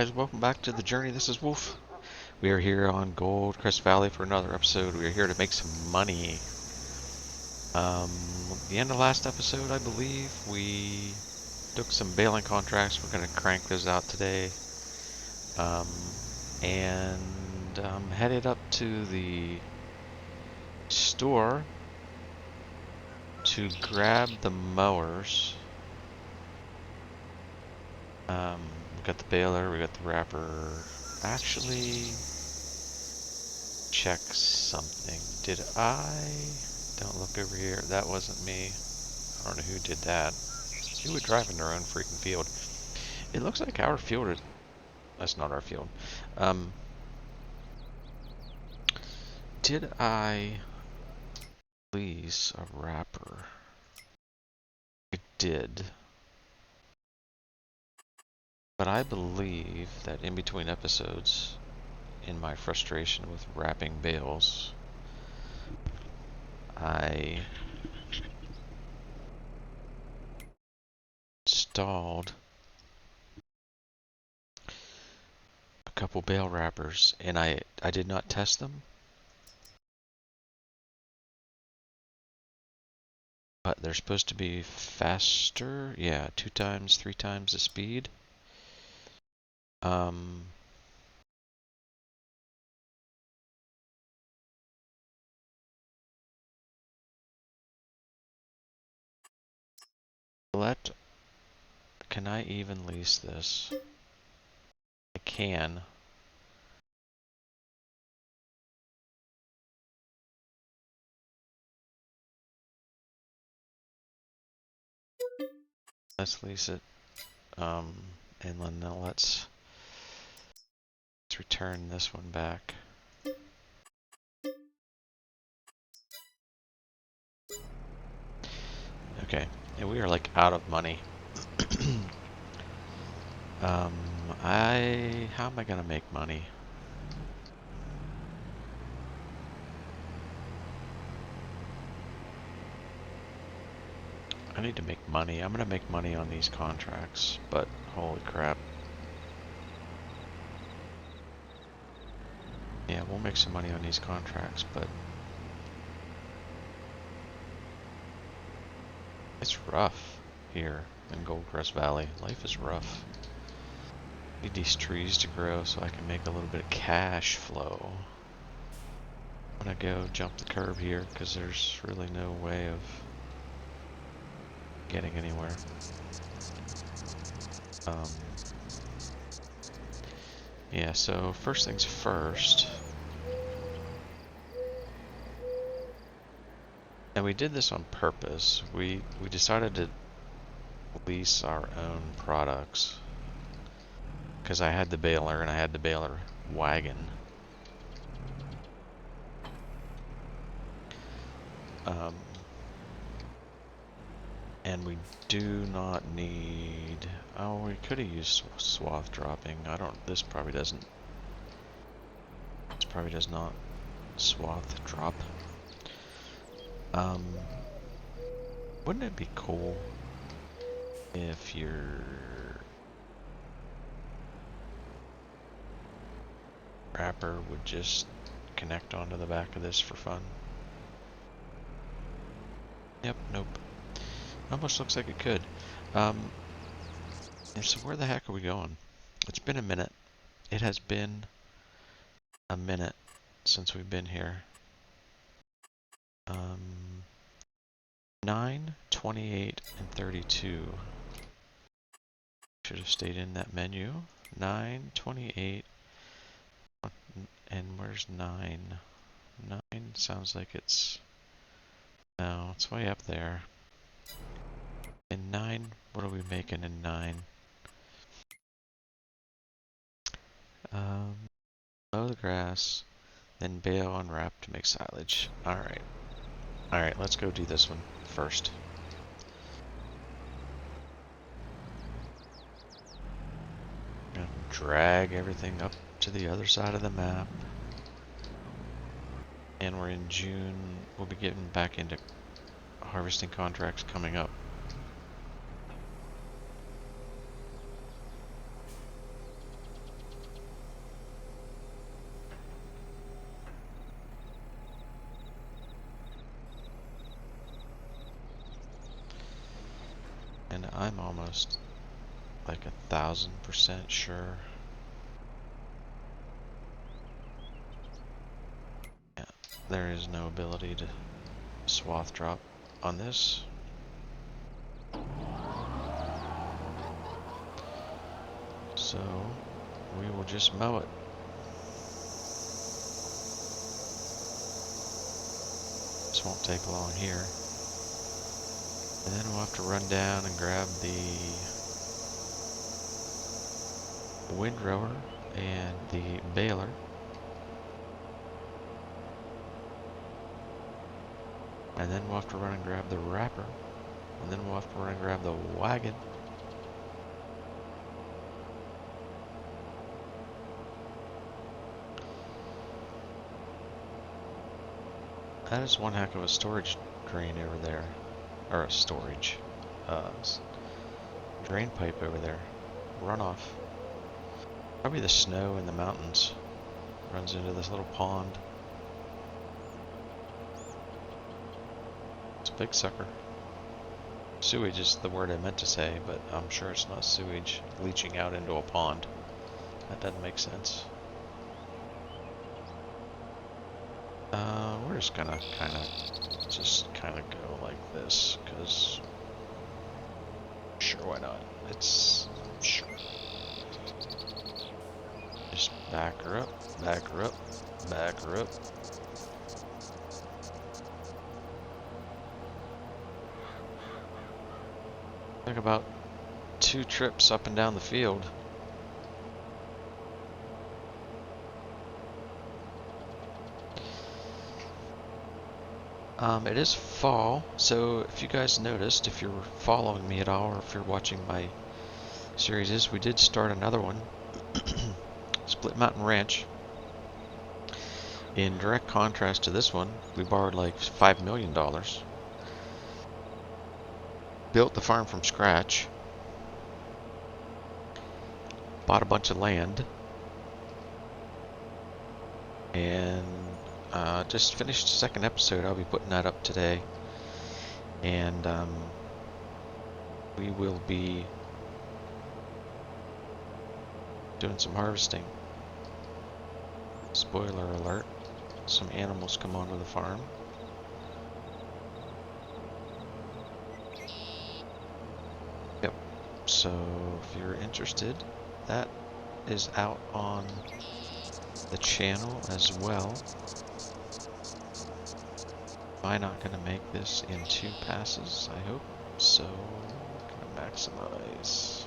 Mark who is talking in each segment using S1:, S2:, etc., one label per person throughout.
S1: guys, welcome back to the journey. This is Wolf. We are here on Goldcrest Valley for another episode. We are here to make some money. The end of last episode, I believe, we took some bailing contracts. We're going to crank those out today. And headed up to the store to grab the mowers. We got the baler, we got the wrapper. Actually, check something. Did I? Don't look over here. That wasn't me. I don't know who did that. Who would drive in their own freaking field? It looks like our field is... That's not our field. Did I lease a wrapper? I did. But I believe that in between episodes, in my frustration with wrapping bales, I installed a couple bale wrappers, and I did not test them, but they're supposed to be faster. Yeah, 2 times, 3 times the speed. Can I even lease this? I can. Let's lease it. And then now let's return this one back. Okay, and we are like out of money. How am I gonna make money? I need to make money. I'm gonna make money on these contracts, but holy crap. Yeah, we'll make some money on these contracts, but it's rough here in Goldcrest Valley. Life is rough. Need these trees to grow so I can make a little bit of cash flow. I'm gonna go jump the curb here because there's really no way of getting anywhere. Yeah, so first things first. And we did this on purpose. We decided to lease our own products because I had the baler and I had the baler wagon. And we do not need... Oh, we could have used swath dropping. This probably doesn't... This probably does not swath drop. Wouldn't it be cool if your wrapper would just connect onto the back of this for fun? Yep, nope. Almost looks like it could. So where the heck are we going? It's been a minute. It has been a minute since we've been here. 9, 28, and 32. Should have stayed in that menu. 9, 28, and where's 9? 9 sounds like it's... No, it's way up there. In 9, what are we making in 9? Mow the grass, then bale and wrap to make silage. Alright. Alright, let's go do this one first. Gonna drag everything up to the other side of the map. And we're in June. We'll be getting back into harvesting contracts coming up. I'm almost like 1,000% sure. Yeah, there is no ability to swath drop on this. So we will just mow it. This won't take long here. And then we'll have to run down and grab the windrower and the baler. And then we'll have to run and grab the wrapper. And then we'll have to run and grab the wagon. That is one heck of a storage drain over there. Or a storage. Drain pipe over there. Runoff. Probably the snow in the mountains. Runs into this little pond. It's a big sucker. Sewage is the word I meant to say, but I'm sure it's not sewage leaching out into a pond. That doesn't make sense. We're just gonna kind of go like this, because sure, why not? It's sure. Just back her up, back her up, back her up. Like about 2 trips up and down the field. It is fall, so if you guys noticed, if you're following me at all, or if you're watching my series, we did start another one, Split Mountain Ranch. In direct contrast to this one, we borrowed like $5 million, built the farm from scratch, bought a bunch of land, and just finished the second episode. I'll be putting that up today, and we will be doing some harvesting. Spoiler alert, some animals come onto the farm. Yep, so if you're interested, that is out on the channel as well. I'm not going to make this in 2 passes, I hope. So, I'm going to maximize.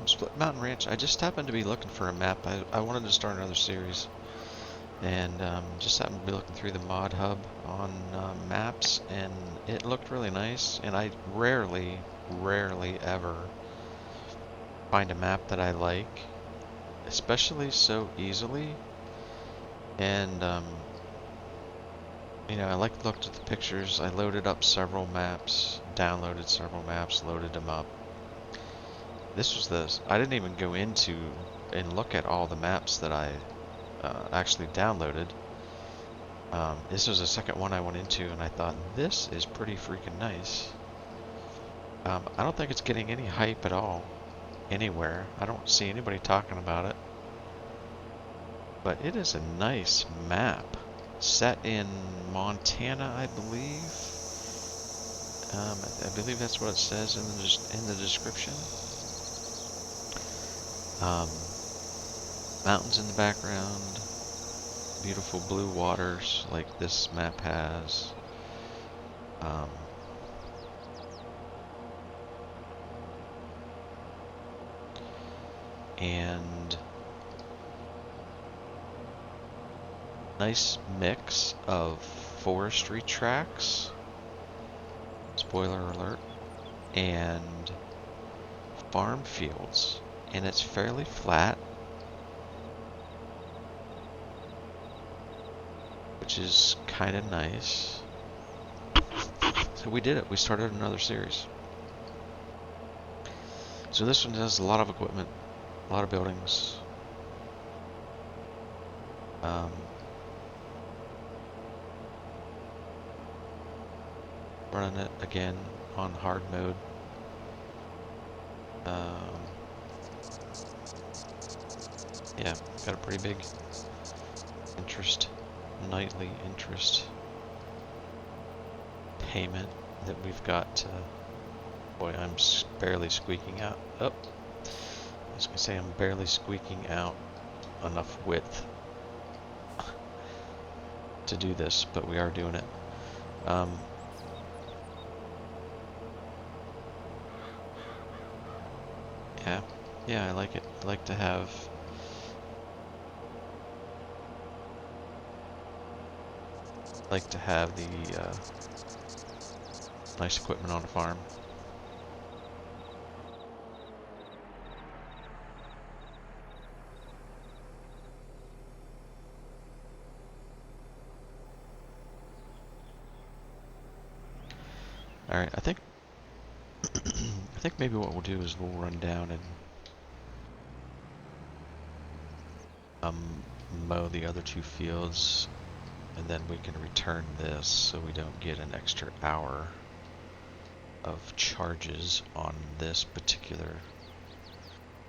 S1: Split Mountain Ranch, I just happened to be looking for a map. I wanted to start another series. And just happened to be looking through the mod hub on maps, and it looked really nice. And I rarely ever find a map that I like, especially so easily. And you know, I looked at the pictures. I loaded up several maps, downloaded several maps, loaded them up. This was I didn't even go into and look at all the maps that I actually downloaded. This was the second one I went into, and I thought, this is pretty freaking nice. I don't think it's getting any hype at all anywhere. I don't see anybody talking about it. But it is a nice map. Set in Montana, I believe. I believe that's what it says in the description. Mountains in the background. Beautiful blue waters like this map has. And nice mix of forestry tracks, spoiler alert, and farm fields. And it's fairly flat, which is kind of nice. So we did it. We started another series. So this one has a lot of equipment, a lot of buildings. Um, Running it again on hard mode. Yeah, got a pretty big interest, nightly interest payment that we've got. Boy, I'm barely squeaking out. Oh, I was gonna say I'm barely squeaking out enough width to do this, but we are doing it. Yeah, yeah, I like it. I like to have the nice equipment on a farm. All right, I think I think maybe what we'll do is we'll run down and mow the other two fields, and then we can return this so we don't get an extra hour of charges on this particular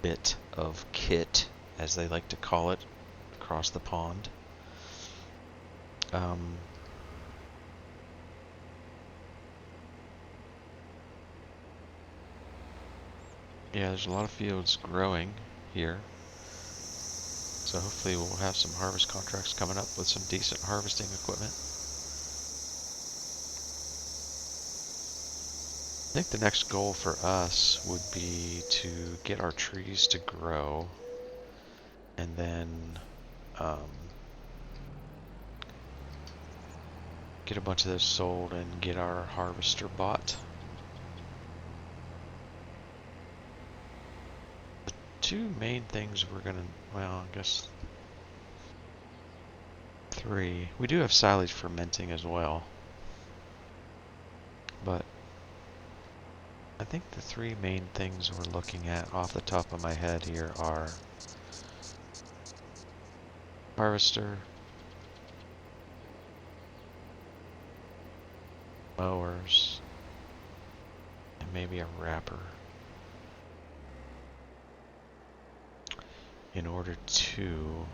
S1: bit of kit, as they like to call it, across the pond. Yeah, there's a lot of fields growing here. So hopefully we'll have some harvest contracts coming up with some decent harvesting equipment. I think the next goal for us would be to get our trees to grow, and then get a bunch of those sold and get our harvester bought. The two main things we're gonna, well, I guess three. We do have silage fermenting as well, but I think the three main things we're looking at off the top of my head here are harvester, mowers, and maybe a wrapper in order to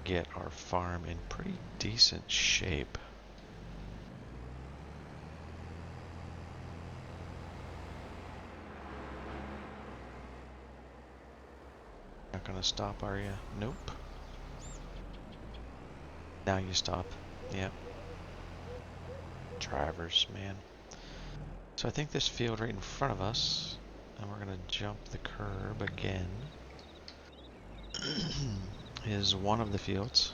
S1: get our farm in pretty decent shape. Not gonna stop, are you? Nope. Now you stop. Yep. Drivers, man. So I think this field right in front of us, and we're gonna jump the curb again, is one of the fields.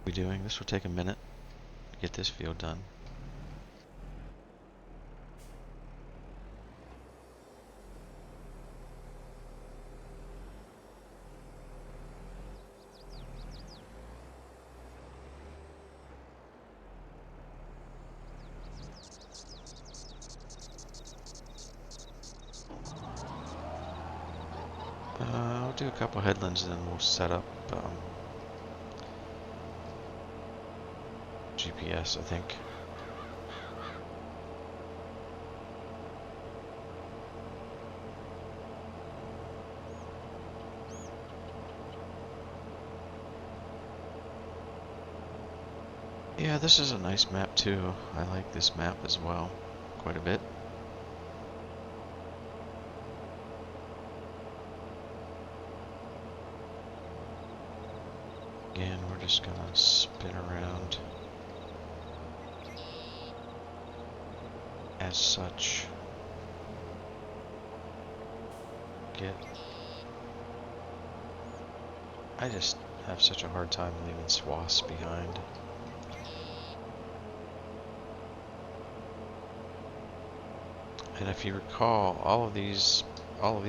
S1: This will take a minute to get this field done. I'll do a couple headlands and then we'll set up GPS, I think. Yeah, this is a nice map too. I like this map as well, quite a bit. Again, we're just gonna spin around as such. I just have such a hard time leaving swaths behind. And if you recall, all of these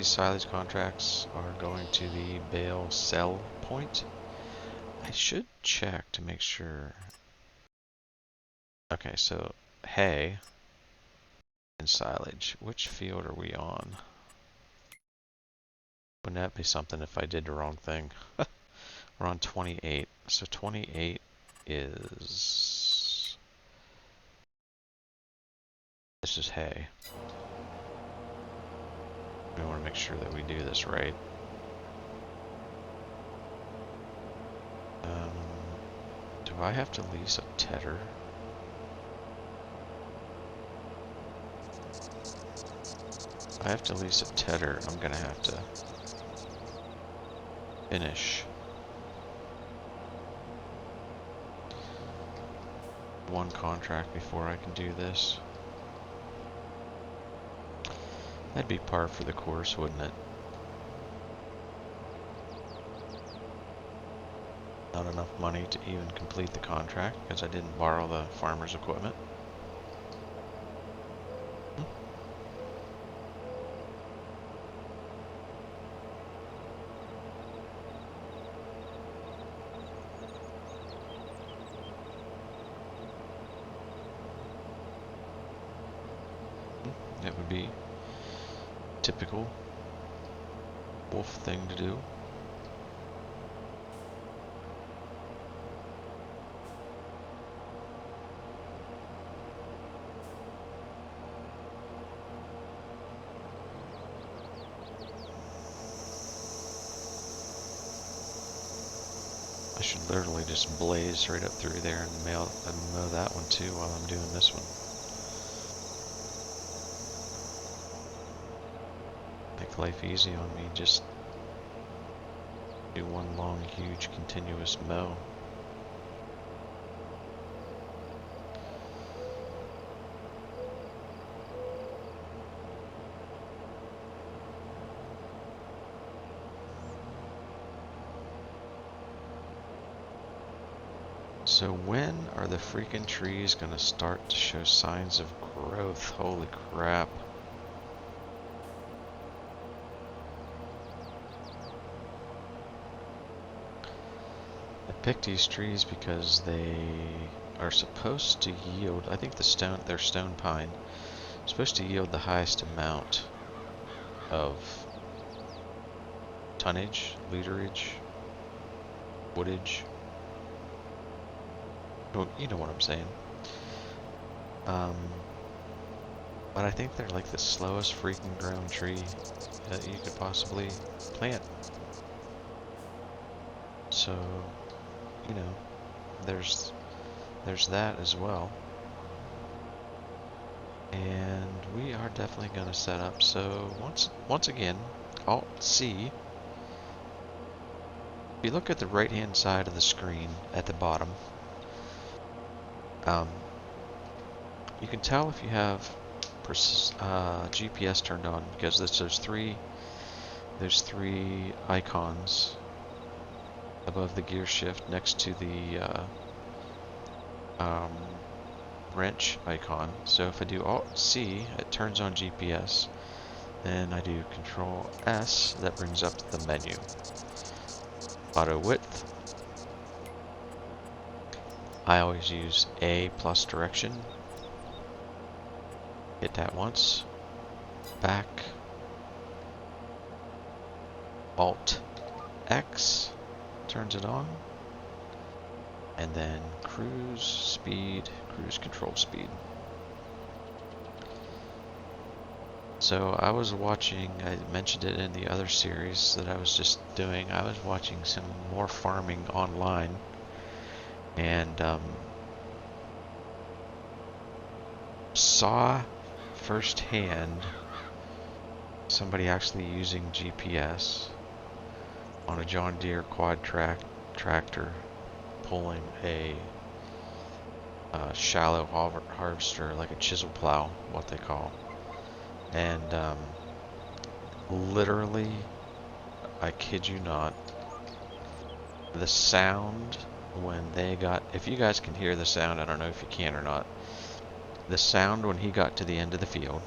S1: silage contracts are going to the bale sell point. I should check to make sure. Okay, so hay and silage. Which field are we on? Wouldn't that be something if I did the wrong thing? We're on 28. So 28 is... This is hay. We want to make sure that we do this right. Do I have to lease a tedder? I have to lease a tedder. I'm gonna have to finish one contract before I can do this. That'd be par for the course, wouldn't it? Not enough money to even complete the contract because I didn't borrow the farmer's equipment. That would be typical wolf thing to do. I should literally just blaze right up through there and mow that one too while I'm doing this one. Make life easy on me, just do one long, huge, continuous mow. So when are the freaking trees gonna start to show signs of growth? Holy crap. I picked these trees because they are supposed to yield, I think they're stone pine, supposed to yield the highest amount of tonnage, literage, woodage. You know what I'm saying. But I think they're like the slowest freaking growing tree that you could possibly plant. So, you know, there's that as well. And we are definitely going to set up. So once again, Alt-C. If you look at the right-hand side of the screen at the bottom, you can tell if you have GPS turned on because there's three icons above the gear shift next to the wrench icon. So if I do Alt-C, it turns on GPS. Then I do Control-S, that brings up the menu. Auto width. I always use A plus direction. Hit that once. Back. Alt X turns it on. And then cruise speed, cruise control speed. So I was watching, I mentioned it in the other series that I was just doing, I was watching some more farming online. And saw firsthand somebody actually using GPS on a John Deere quad tractor pulling a shallow harvester, like a chisel plow, what they call. And literally, I kid you not, the sound when they got, if you guys can hear the sound, I don't know if you can or not, the sound when he got to the end of the field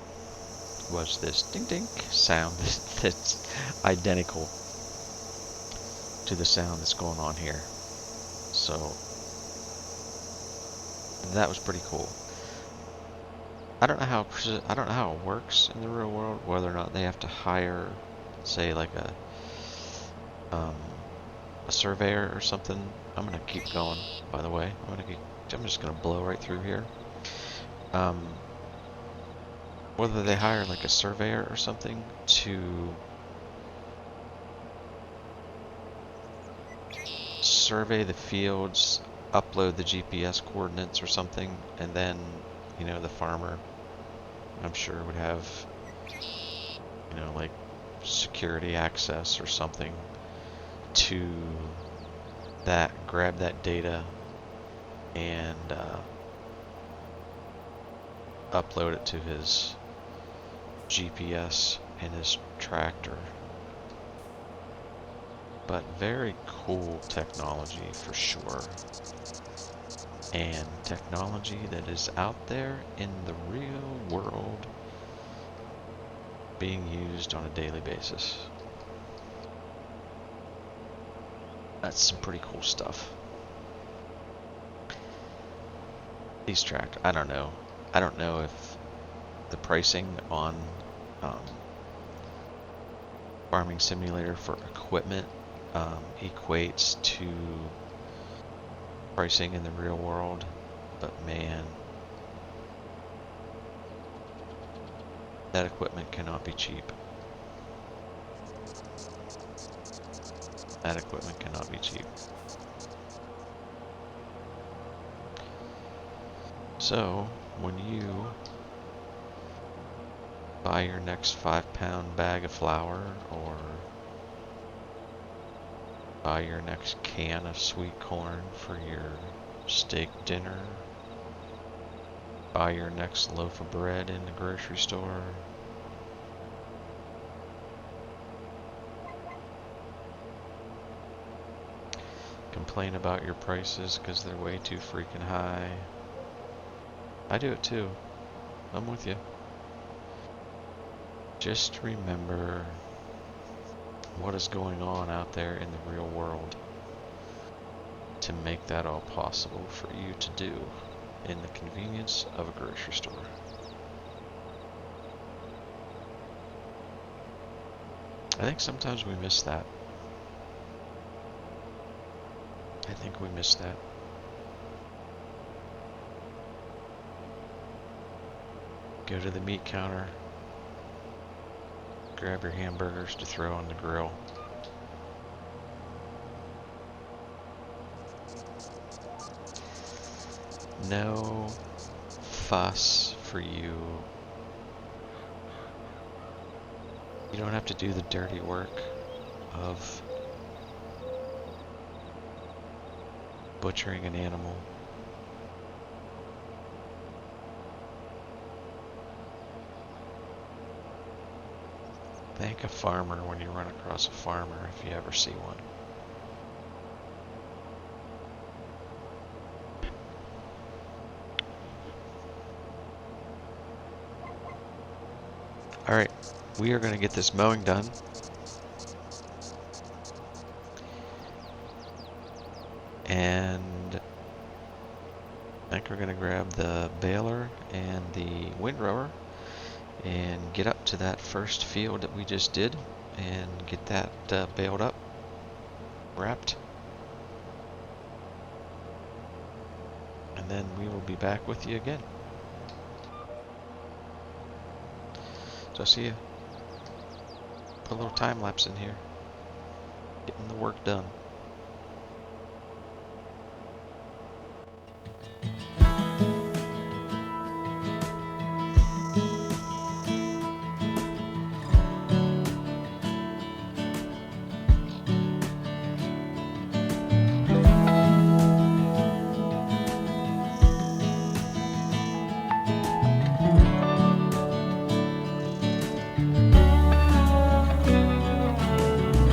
S1: was this ding ding sound that's identical to the sound that's going on here. So that was pretty cool. I don't know how it works in the real world, whether or not they have to hire, say, like a surveyor or something. I'm gonna keep going, by the way. I'm just gonna blow right through here. Whether they hire like a surveyor or something to survey the fields, upload the GPS coordinates or something, and then, the farmer, I'm sure, would have, like security access or something to that, grab that data and upload it to his GPS in his tractor. But very cool technology for sure. And technology that is out there in the real world being used on a daily basis. That's some pretty cool stuff. These tractors, I don't know. I don't know if the pricing on Farming Simulator for equipment equates to pricing in the real world, but man, that equipment cannot be cheap. That equipment cannot be cheap. So, when you buy your next 5-pound bag of flour, or buy your next can of sweet corn for your steak dinner, buy your next loaf of bread in the grocery store, complain about your prices because they're way too freaking high. I do it too. I'm with you. Just remember what is going on out there in the real world to make that all possible for you to do in the convenience of a grocery store. I think sometimes we miss that. I think we miss that. Go to the meat counter, grab your hamburgers to throw on the grill. No fuss for you. You don't have to do the dirty work of butchering an animal. Thank a farmer when you run across a farmer, if you ever see one. Alright, we are going to get this mowing done. And I think we're going to grab the baler and the windrower and get up to that first field that we just did and get that baled up, wrapped. And then we will be back with you again. So I'll see you. Put a little time lapse in here. Getting the work done.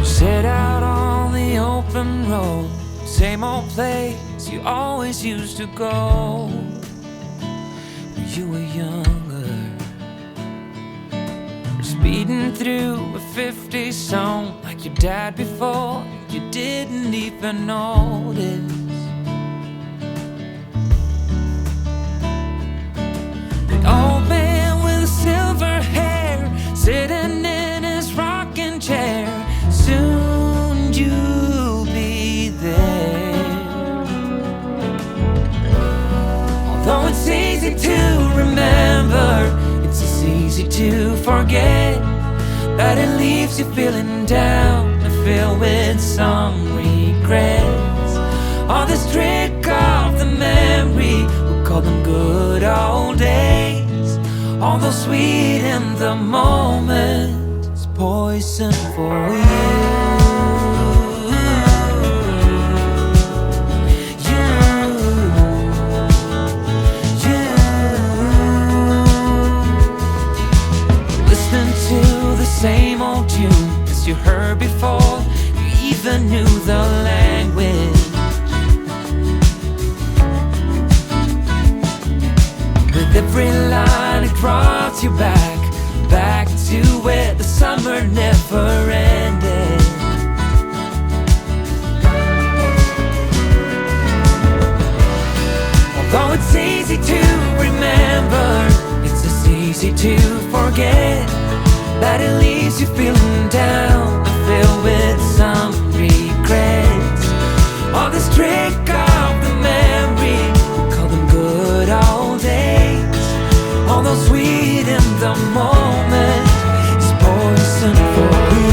S2: Set out on the open road, same old place you always used to go when you were younger. Speeding through a 50 song like your dad before you didn't even notice. The old man with silver hair sitting in his rocking chair. Soon you Though it's easy to remember, it's as easy to forget that it leaves you feeling down and filled with some regrets. All this trick of the memory, we'll call them good old days. Although sweet in the moment, it's poison for you. Same old tune as you heard before. You even knew the language. With every line it brought you back to where the summer never ended. Although it's easy to remember, it's as easy to forget that it leaves you feeling down and filled with some regrets. All this trick of the memory, we call them good old days. Although sweet in the moment, it's poison for you.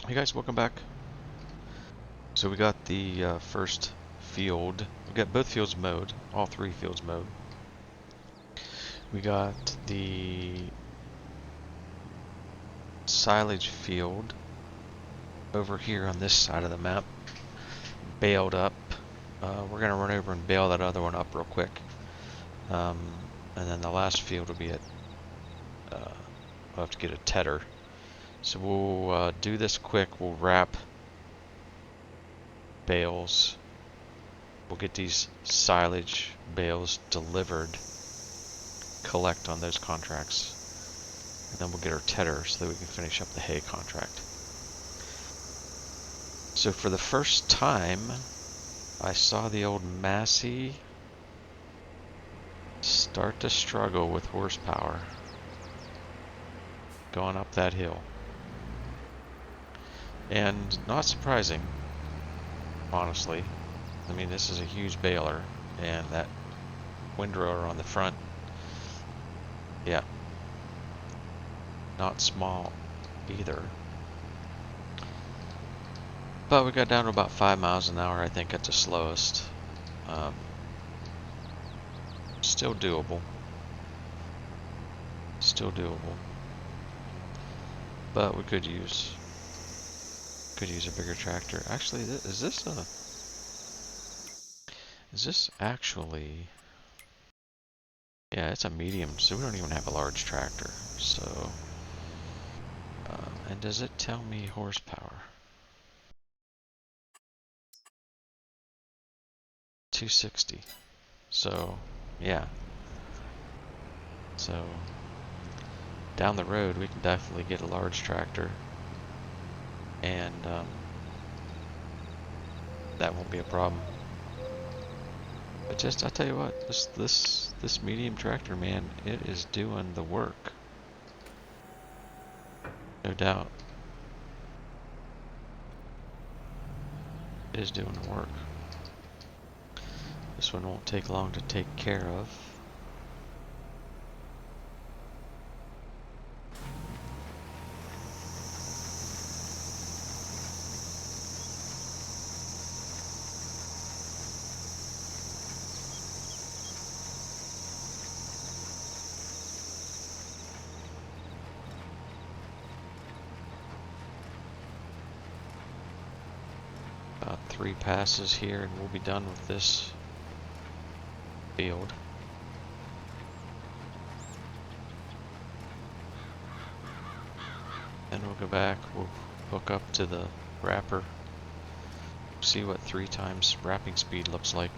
S1: Hey guys, welcome back. So we got the first field. We got both fields mowed, all three fields mowed. We got the silage field over here on this side of the map, baled up. We're gonna run over and bale that other one up real quick. And then the last field will be at, we'll have to get a tedder. So we'll do this quick. We'll wrap bales. We'll get these silage bales delivered, collect on those contracts, and then we'll get our tedder so that we can finish up the hay contract. So for the first time, I saw the old Massey start to struggle with horsepower going up that hill. And not surprising, honestly. I mean, this is a huge baler, and that windrower on the front, yeah, not small either. But we got down to about 5 miles an hour, I think, at the slowest. Still doable. Still doable. But we could use a bigger tractor. Actually, is this actually? Yeah, it's a medium, so we don't even have a large tractor. So, and does it tell me horsepower? 260. So, yeah. So, down the road, we can definitely get a large tractor, and that won't be a problem. But just, I tell you what, this medium tractor, man, it is doing the work. No doubt. It is doing the work. This one won't take long to take care of. About 3 passes here and we'll be done with this field. Then we'll go back, we'll hook up to the wrapper, see what 3 times wrapping speed looks like.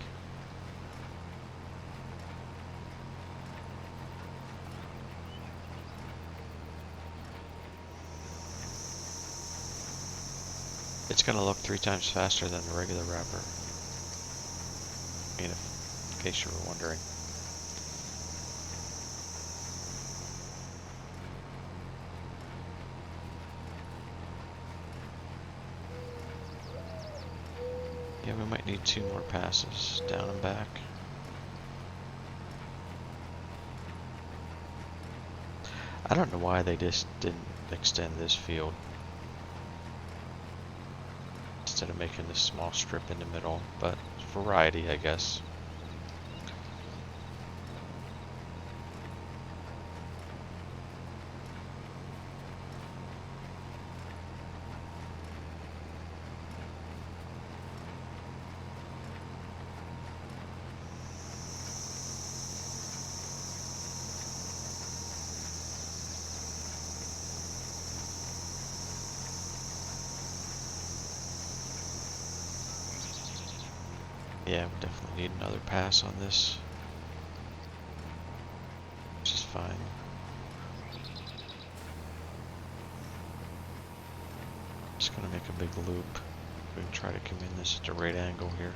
S1: It's going to look 3 times faster than the regular wrapper. I mean, in case you were wondering. Yeah, we might need 2 more passes, down and back. I don't know why they just didn't extend this field instead of making this small strip in the middle, but variety, I guess. Yeah, we definitely need another pass on this, which is fine. Just gonna make a big loop. We can try to come in this at the right angle here.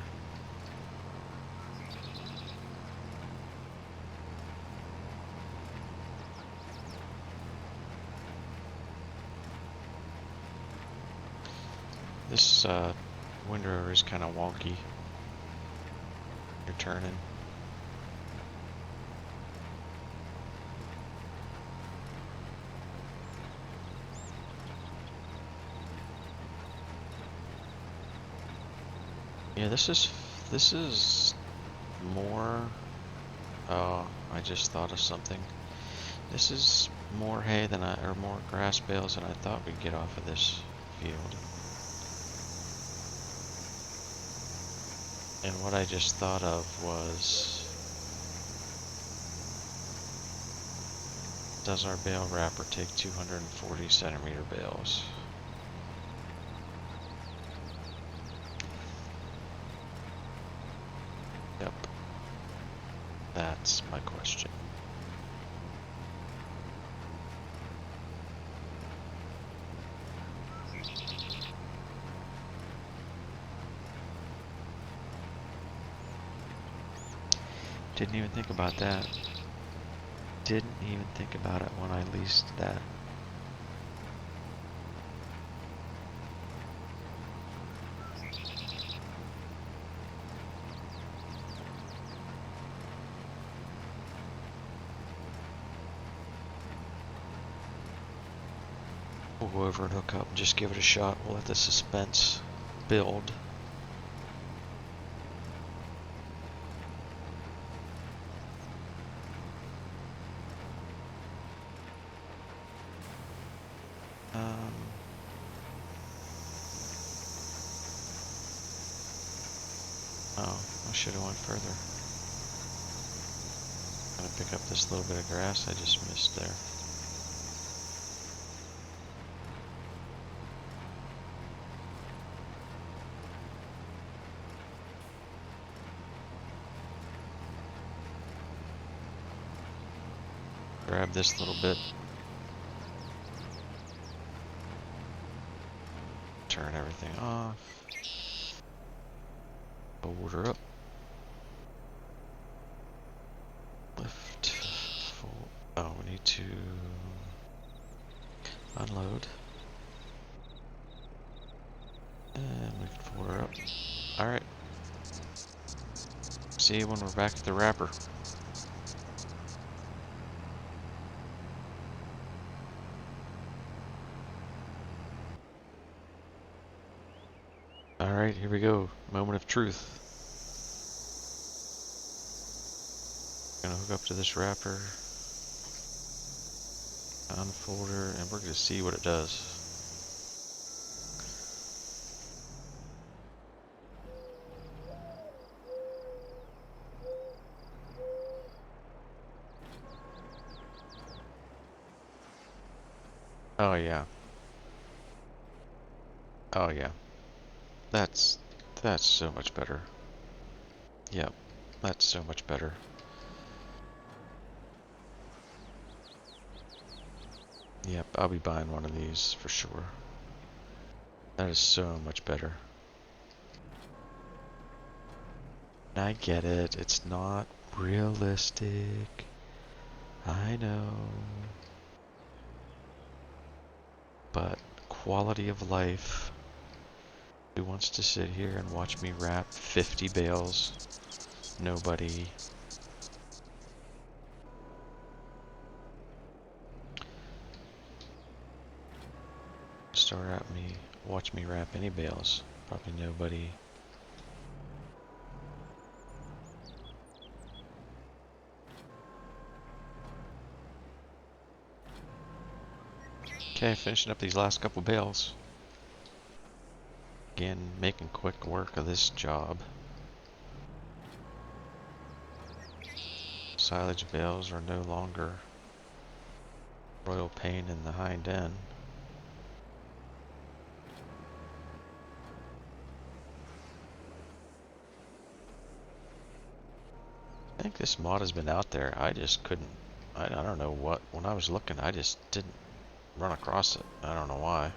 S1: This windrower is kind of wonky. You're turning. Yeah, this is more. Oh, I just thought of something. This is more hay than or more grass bales than I thought we'd get off of this field. And what I just thought of was, does our bale wrapper take 240 centimeter bales? Yep. That's my question. Didn't even think about that. Didn't even think about it when I leased that. We'll go over and hook up and just give it a shot. We'll let the suspense build. Oh, I should have went further. Gonna pick up this little bit of grass I just missed there. Grab this little bit. Turn everything off. Order up. Lift. Full. Oh, we need to unload. And we can pull her up. Alright. See you when we're back at the wrapper. Alright, here we go. Moment of truth. Gonna hook up to this wrapper. Unfolder, and we're gonna see what it does. Oh yeah. Oh yeah. That's so much better. Yep. That's so much better. Yep, I'll be buying one of these for sure. That is so much better. I get it. It's not realistic. I know. But quality of life. Who wants to sit here and watch me wrap 50 bales? Nobody. Watch me wrap any bales. Probably nobody. Okay, finishing up these last couple bales. Again, making quick work of this job. Silage bales are no longer royal pain in the hind end. I think this mod has been out there. I just couldn't. I don't know what. When I was looking, I just didn't run across it. I don't know why.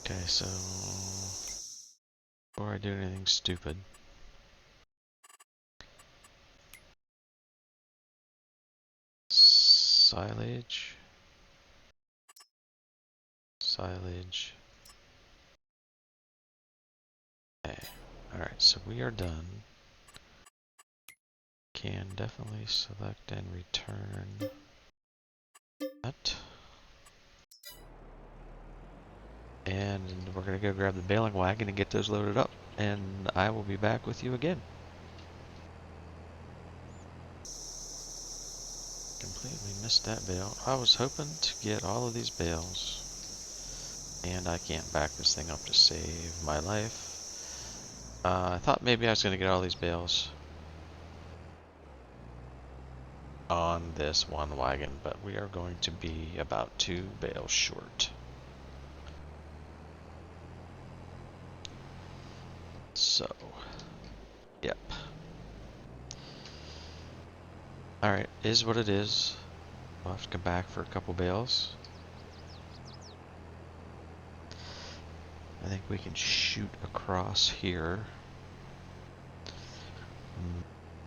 S1: Okay, so before I do anything stupid, silage, silage. Okay, alright, so we are done. Can definitely select and return that. And we're gonna go grab the baling wagon and get those loaded up. And I will be back with you again. Completely missed that bale. I was hoping to get all of these bales. And I can't back this thing up to save my life. I thought maybe I was going to get all these bales on this one wagon, but we are going to be about 2 bales short. So, yep. Alright, is what it is. I'll have to come back for a couple bales. I think we can shoot across here.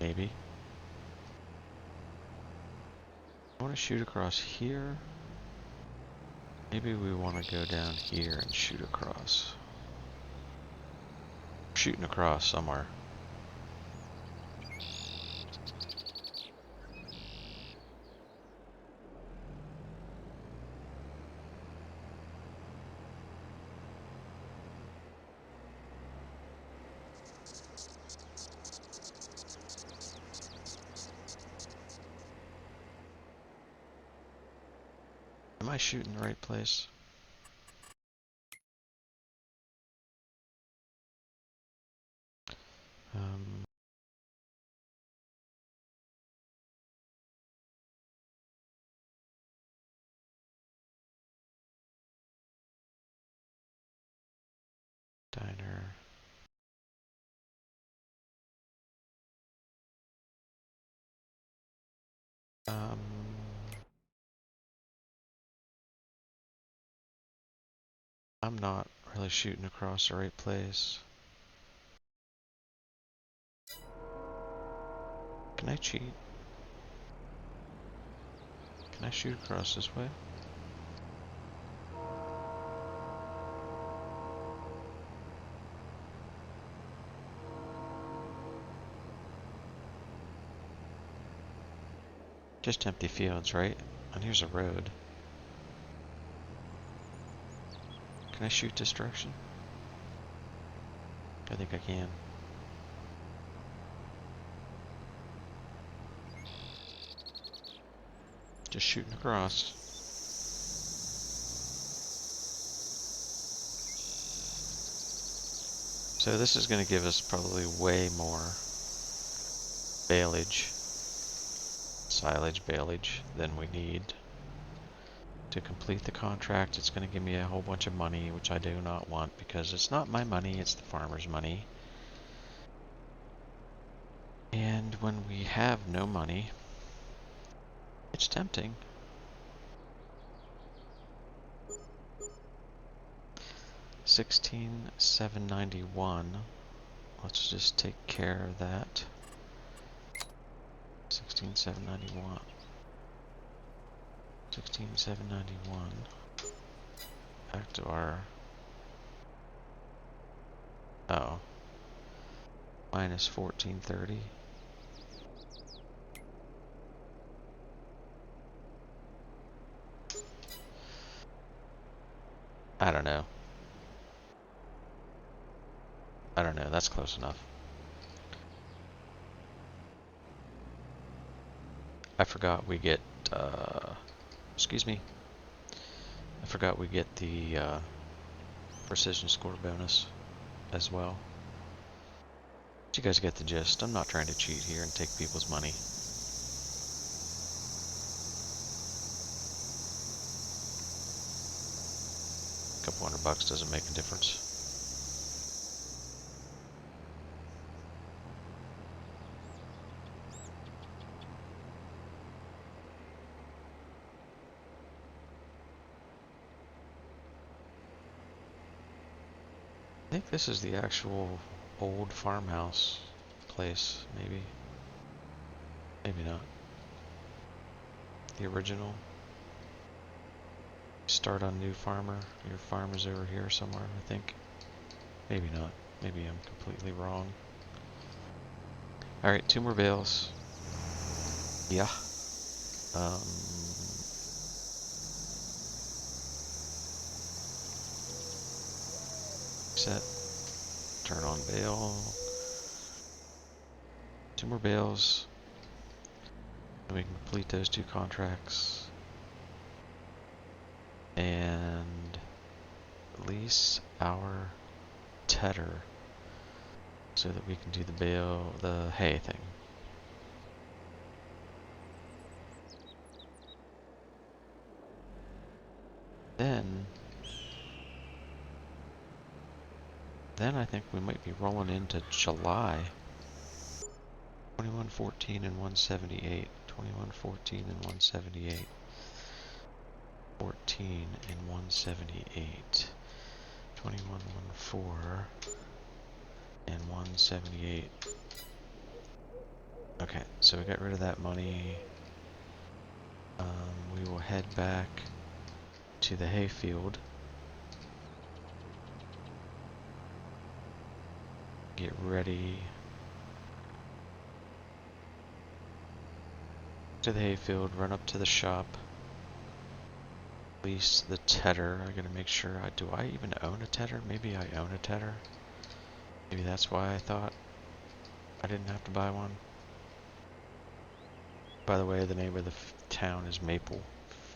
S1: Maybe. I want to shoot across here. Maybe we want to go down here and shoot across. Shooting across somewhere. Am I shooting the right place? Um, Diner. Um, I'm not really shooting across the right place. Can I cheat? Can I shoot across this way? Just empty fields, right? And here's a road. Can I shoot this direction? I think I can. Just shooting across. So this is going to give us probably way more silage baleage than we need to complete the contract. It's going to give me a whole bunch of money, which I do not want because it's not my money, it's the farmer's money. And when we have no money, it's tempting. $16,791. Let's just take care of that. 16,791. 16,791. Back to our. Oh. Minus 1430. I don't know. That's close enough. I forgot we get, excuse me. I forgot we get the precision score bonus as well. But you guys get the gist. I'm not trying to cheat here and take people's money. A couple $100 doesn't make a difference. I think this is the actual old farmhouse place, maybe. Maybe not. The original. Start on new farmer. Your farm is over here somewhere, I think. Maybe not. Maybe I'm completely wrong. Alright, 2 more bales. Yeah. Set. Turn on bale. 2 more bales. And we can complete those 2 contracts. And lease our tedder so that we can do the hay thing. Then I think we might be rolling into July. 2114 and 178. 2114 and 178. 14 and 178. 2114 and 178. Okay, so we got rid of that money. We will head back to the hayfield. Get ready to the hayfield, run up to the shop, lease the tedder. I gotta make sure, do I even own a tedder? Maybe I own a tedder. Maybe that's why I thought I didn't have to buy one. By the way, the name of the town is Maple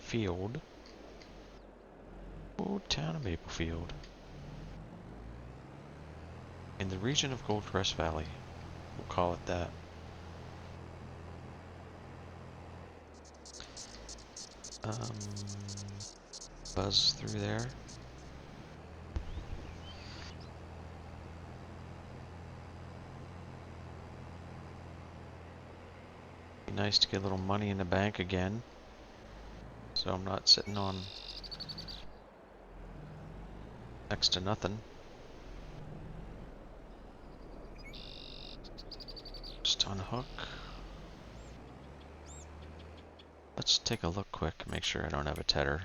S1: Field. Old town of Maplefield. In the region of Goldcrest Valley. We'll call it that. Buzz through there. Be nice to get a little money in the bank again. So I'm not sitting on next to nothing. Just unhook. Let's take a look quick, make sure I don't have a tether.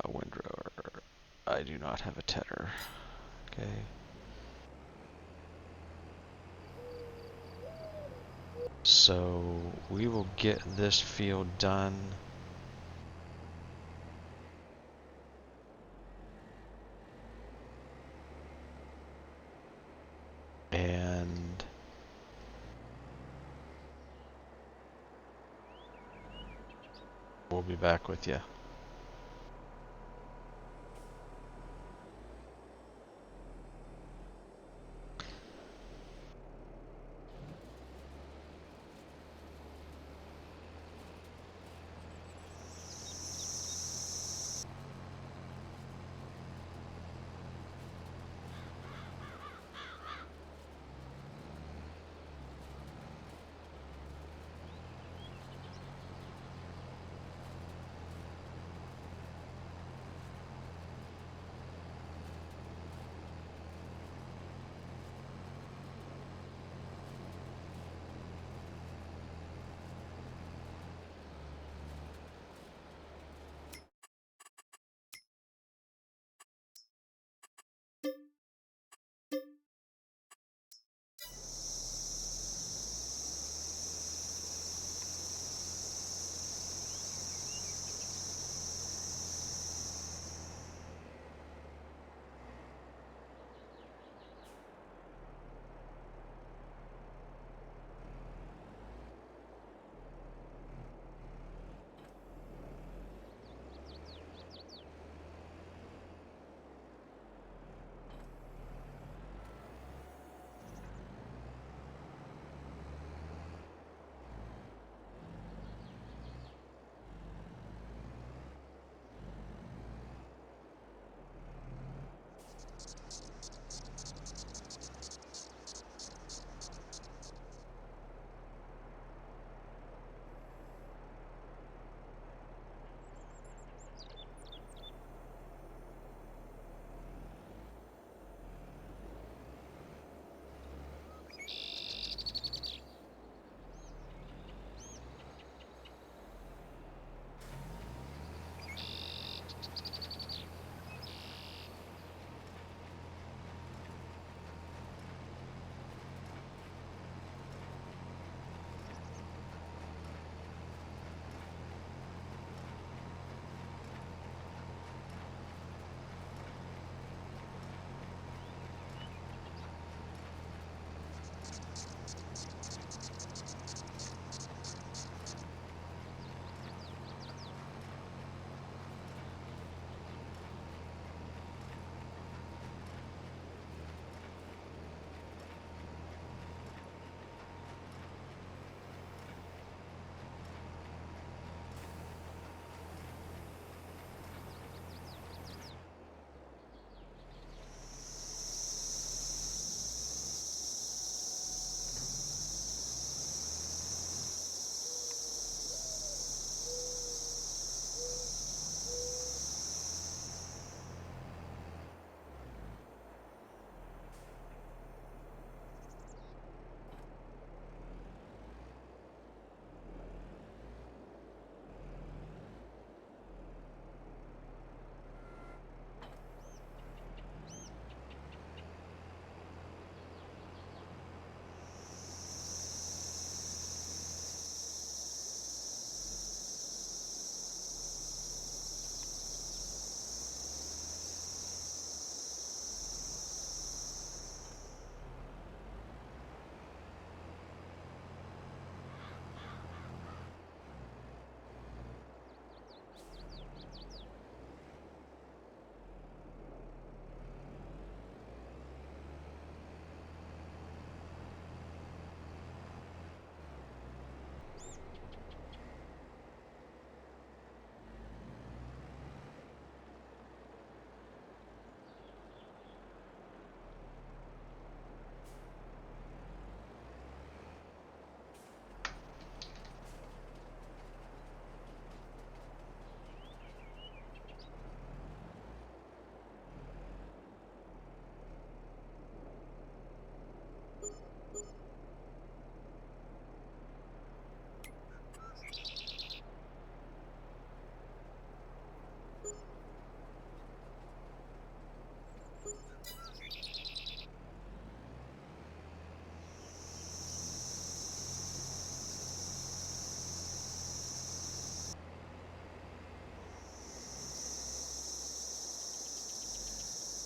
S1: Windrower. I do not have a tether. Okay. So we will get this field done. And we'll be back with you.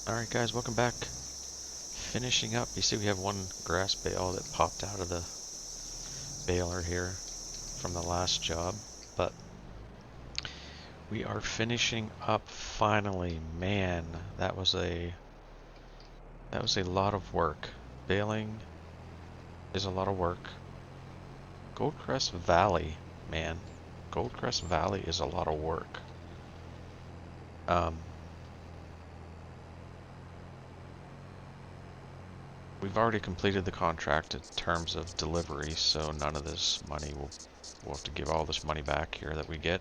S1: Alright guys, welcome back. Finishing up, you see we have one grass bale that popped out of the baler here from the last job, but we are finishing up finally. Man, that was a lot of work. Baling is a lot of work. Goldcrest Valley, man. Goldcrest Valley is a lot of work. We've already completed the contract in terms of delivery, so none of this money we'll have to give all this money back here that we get.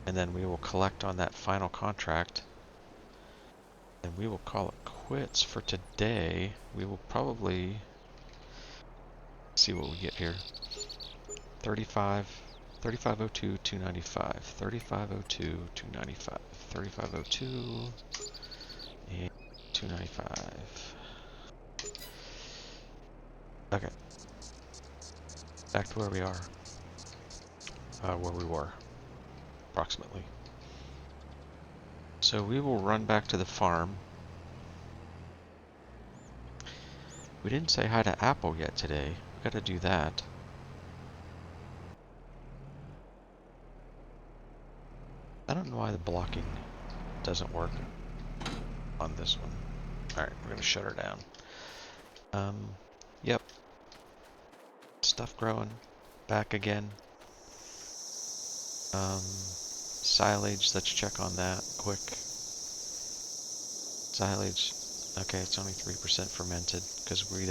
S1: And then we will collect on that final contract. And we will call it quits for today. We will probably see what we get here. 3502 295, 3502 295, 3502 and 295. Okay. Back to where we are. Where we were, approximately. So we will run back to the farm. We didn't say hi to Apple yet today. We gotta do that. I don't know why the blocking doesn't work on this one. Alright, we're gonna shut her down. Yep. Stuff growing. Back again. Silage, let's check on that quick. Silage, okay, it's only 3% fermented because we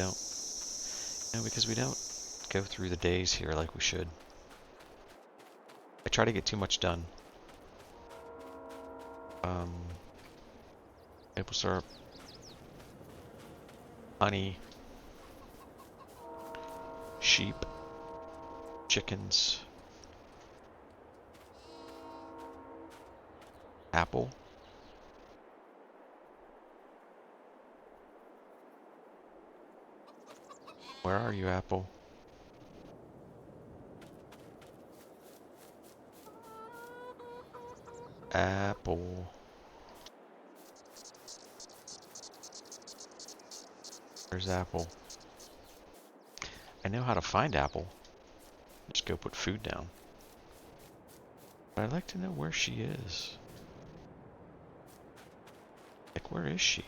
S1: don't, go through the days here like we should. I try to get too much done. Maple syrup, honey, sheep, chickens, apple. Where are you, Apple? Apple. Where's Apple? I know how to find Apple. Just go put food down. But I'd like to know where she is. Like, where is she?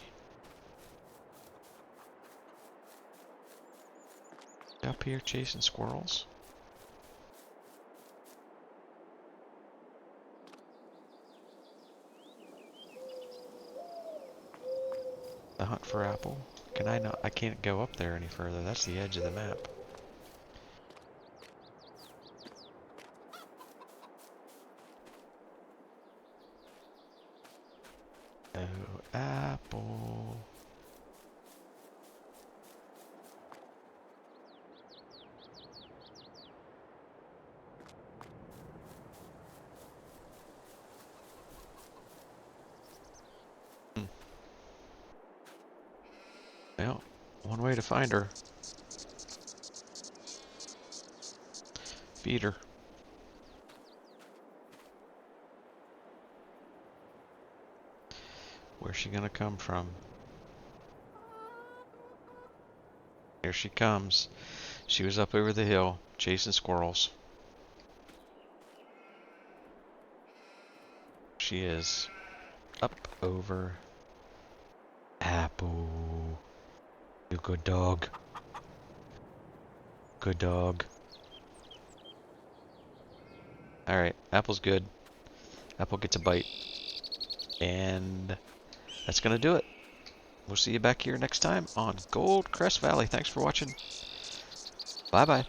S1: Up here chasing squirrels? The hunt for Apple? Can I not? I can't go up there any further. That's the edge of the map. Oh, Apple. Well, one way to find her. Feed her. Where's she gonna come from? Here she comes. She was up over the hill chasing squirrels. She is up over Apple. You good dog. Good dog. Alright, Apple's good. Apple gets a bite. And that's gonna do it. We'll see you back here next time on Goldcrest Valley. Thanks for watching. Bye-bye.